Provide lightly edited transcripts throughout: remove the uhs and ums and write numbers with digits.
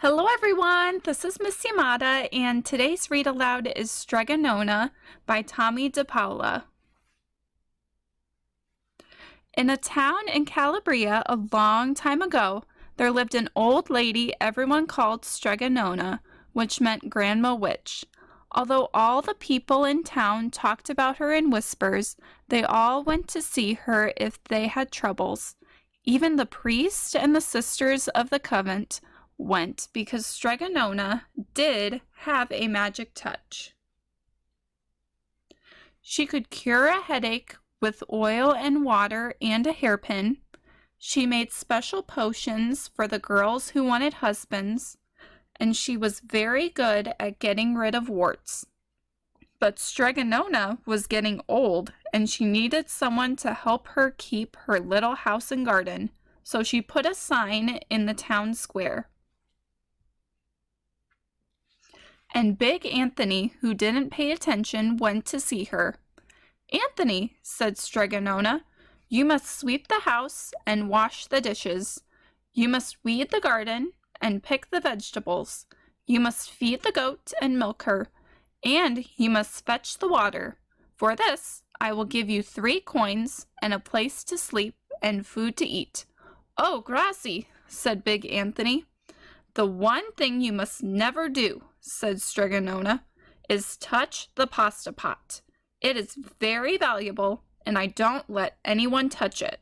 Hello everyone, this is Ms.Yamada, and today's read aloud is Strega Nona by Tomie dePaola. In a town in Calabria a long time ago, there lived an old lady everyone called Strega Nona, which meant Grandma Witch. Although all the people in town talked about her in whispers, they all went to see her if they had troubles. Even the priest and the sisters of the convent went because Strega Nona did have a magic touch. She could cure a headache with oil and water and a hairpin. She made special potions for the girls who wanted husbands, and she was very good at getting rid of warts. But Strega Nona was getting old, and she needed someone to help her keep her little house and garden, so she put a sign in the town square. And Big Anthony, who didn't pay attention, went to see her. "Anthony," said Strega Nona, "you must sweep the house and wash the dishes. You must weed the garden and pick the vegetables. You must feed the goat and milk her, and you must fetch the water. For this, I will give you 3 coins and a place to sleep and food to eat." "Oh, grazie," said Big Anthony. "The one thing you must never do," said Strega Nona, "is touch the pasta pot. It is very valuable, and I don't let anyone touch it."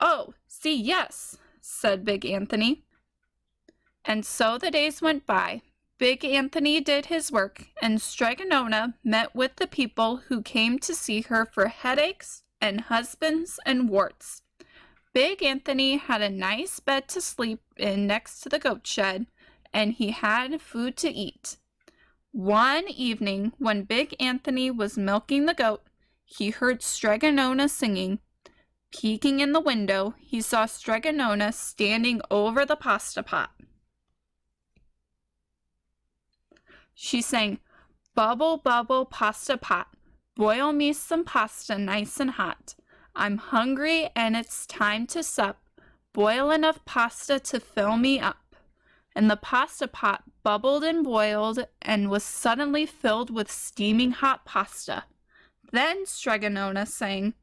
"Oh, see, yes," said Big Anthony. And so the days went by. Big Anthony did his work, and Strega Nona met with the people who came to see her for headaches and husbands and warts. Big Anthony had a nice bed to sleep in next to the goat shed, and he had food to eat. One evening, when Big Anthony was milking the goat, he heard Strega Nona singing. Peeking in the window, he saw Strega Nona standing over the pasta pot. She sang, "Bubble, bubble, pasta pot, boil me some pasta nice and hot. I'm hungry and it's time to sup, boil enough pasta to fill me up." And the pasta pot bubbled and boiled and was suddenly filled with steaming hot pasta. Then Strega Nona sang,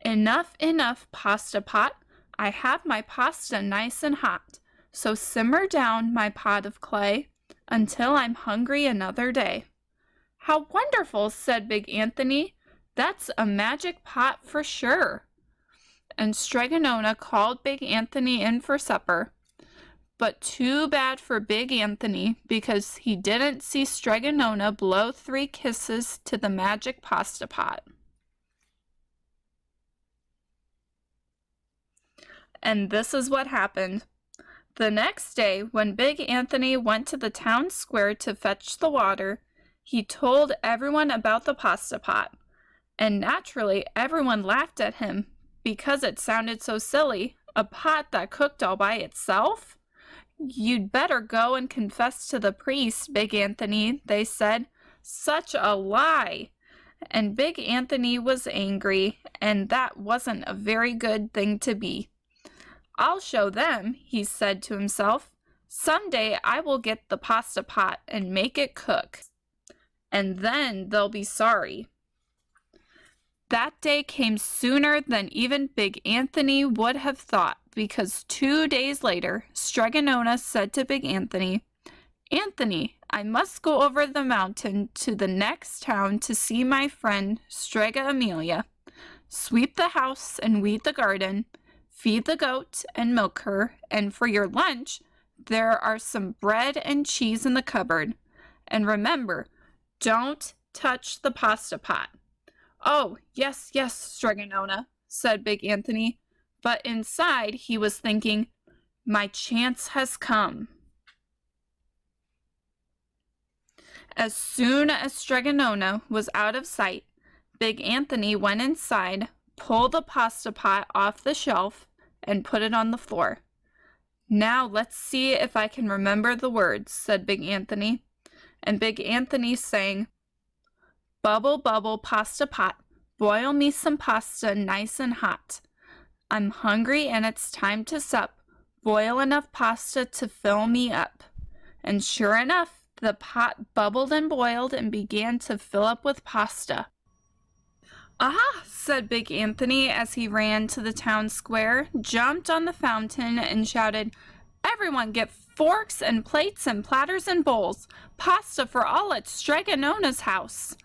"Enough, enough, pasta pot, I have my pasta nice and hot, so simmer down my pot of clay until I'm hungry another day." "How wonderful," said Big Anthony. "That's a magic pot for sure." And Strega Nona called Big Anthony in for supper. But too bad for Big Anthony, because he didn't see Strega Nona blow 3 kisses to the magic pasta pot. And this is what happened. The next day, when Big Anthony went to the town square to fetch the water, he told everyone about the pasta pot. And naturally, everyone laughed at him because it sounded so silly. A pot that cooked all by itself? "You'd better go and confess to the priest, Big Anthony," they said. "Such a lie!" And Big Anthony was angry, and that wasn't a very good thing to be. "I'll show them," he said to himself. "Someday I will get the pasta pot and make it cook, and then they'll be sorry." That day came sooner than even Big Anthony would have thought, because 2 days later, Strega Nona said to Big Anthony, "Anthony, I must go over the mountain to the next town to see my friend Strega Amelia. Sweep the house and weed the garden, feed the goat and milk her, and for your lunch, there are some bread and cheese in the cupboard. And remember, don't touch the pasta pot." "Oh, yes, yes, Strega Nona," said Big Anthony, but inside he was thinking, "My chance has come." As soon as Strega Nona was out of sight, Big Anthony went inside, pulled the pasta pot off the shelf, and put it on the floor. "Now let's see if I can remember the words," said Big Anthony. And Big Anthony sang, "Bubble, bubble, pasta pot, boil me some pasta nice and hot. I'm hungry and it's time to sup, boil enough pasta to fill me up." and sure enough, the pot bubbled and boiled and began to fill up with pasta. "Aha!" said Big Anthony as he ran to the town square, jumped on the fountain, and shouted, "Everyone get forks and plates and platters and bowls. Pasta for all at Strega Nona's house.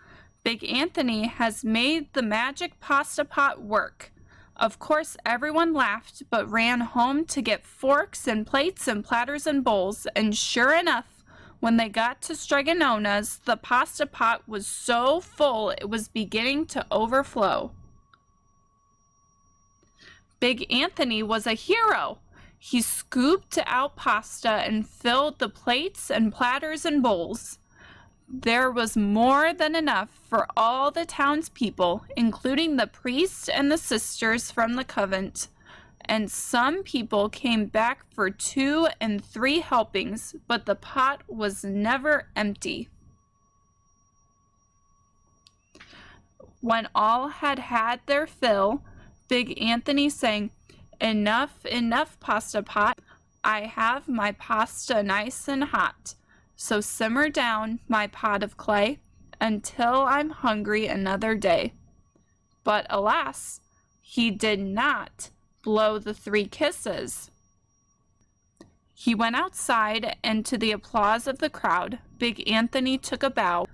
Big Anthony has made the magic pasta pot work." Of course, everyone laughed, but ran home to get forks and plates and platters and bowls, and sure enough, when they got to Strega Nona's, the pasta pot was so full it was beginning to overflow. Big Anthony was a hero. He scooped out pasta and filled the plates and platters and bowls. There was more than enough for all the townspeople, including the priests and the sisters from the convent, and some people came back for 2 and 3 helpings, but the pot was never empty. When all had had their fill, Big Anthony sang, "Enough, enough, pasta pot. I have my pasta nice and hot. So simmer down, my pot of clay, until I'm hungry another day." But alas, he did not blow the 3 kisses. He went outside, and to the applause of the crowd, Big Anthony took a bow.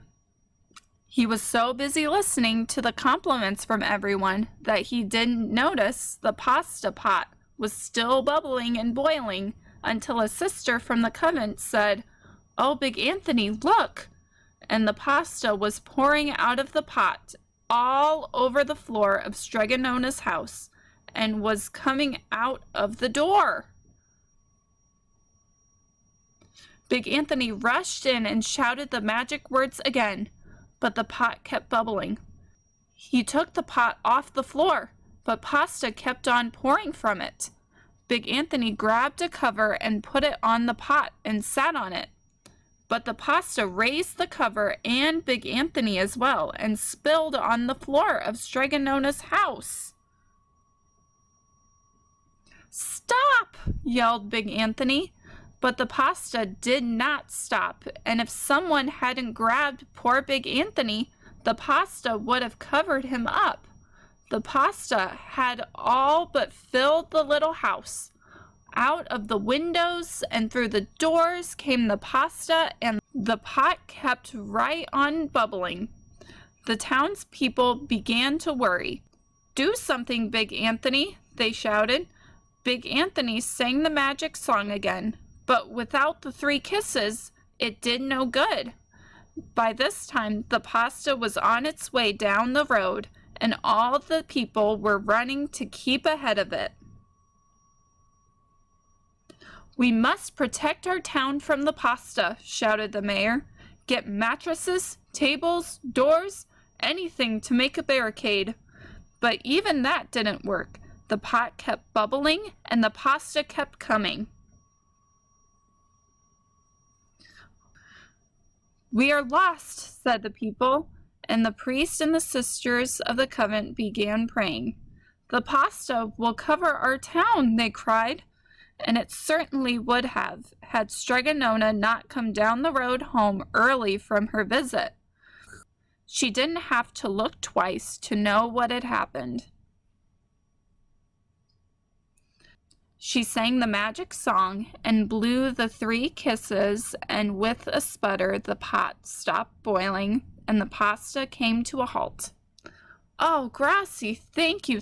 He was so busy listening to the compliments from everyone that he didn't notice the pasta pot was still bubbling and boiling until a sister from the convent said, "Oh, Big Anthony, look!" And the pasta was pouring out of the pot all over the floor of Strega Nona's house and was coming out of the door. Big Anthony rushed in and shouted the magic words again, but the pot kept bubbling. He took the pot off the floor, but pasta kept on pouring from it. Big Anthony grabbed a cover and put it on the pot and sat on it. But the pasta raised the cover and Big Anthony as well and spilled on the floor of Strega Nona's house. "Stop!" yelled Big Anthony. But the pasta did not stop, and if someone hadn't grabbed poor Big Anthony, the pasta would have covered him up. The pasta had all but filled the little house. Out of the windows and through the doors came the pasta, and the pot kept right on bubbling. The townspeople began to worry. "Do something, Big Anthony," they shouted. Big Anthony sang the magic song again, but without the 3 kisses, it did no good. By this time, the pasta was on its way down the road, and all the people were running to keep ahead of it. "We must protect our town from the pasta," shouted the mayor. "Get mattresses, tables, doors, anything to make a barricade." But even that didn't work. The pot kept bubbling, and the pasta kept coming. "We are lost," said the people, and the priest and the sisters of the convent began praying. "The pasta will cover our town," they cried. And it certainly would have, had Strega Nona not come down the road home early from her visit. She didn't have to look twice to know what had happened. She sang the magic song and blew the 3 kisses, and with a sputter the pot stopped boiling and the pasta came to a halt. "Oh, grazie, thank you,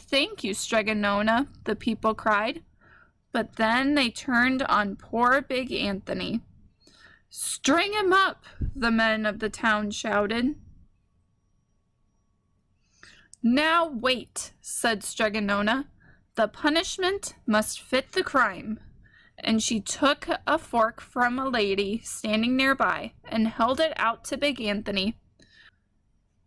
Strega Nona," the people cried. But then they turned on poor Big Anthony. "String him up," the men of the town shouted. "Now wait," said Strega Nona. "The punishment must fit the crime." And she took a fork from a lady standing nearby and held it out to Big Anthony.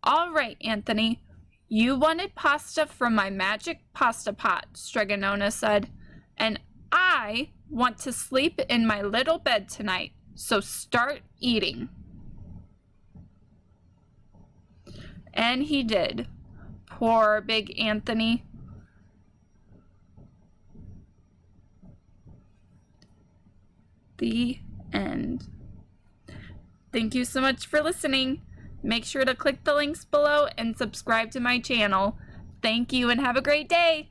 "All right, Anthony, you wanted pasta from my magic pasta pot," Strega Nona said, "and I want to sleep in my little bed tonight, so start eating." And he did. Poor Big Anthony. The end. Thank you so much for listening. Make sure to click the links below and subscribe to my channel. Thank you and have a great day!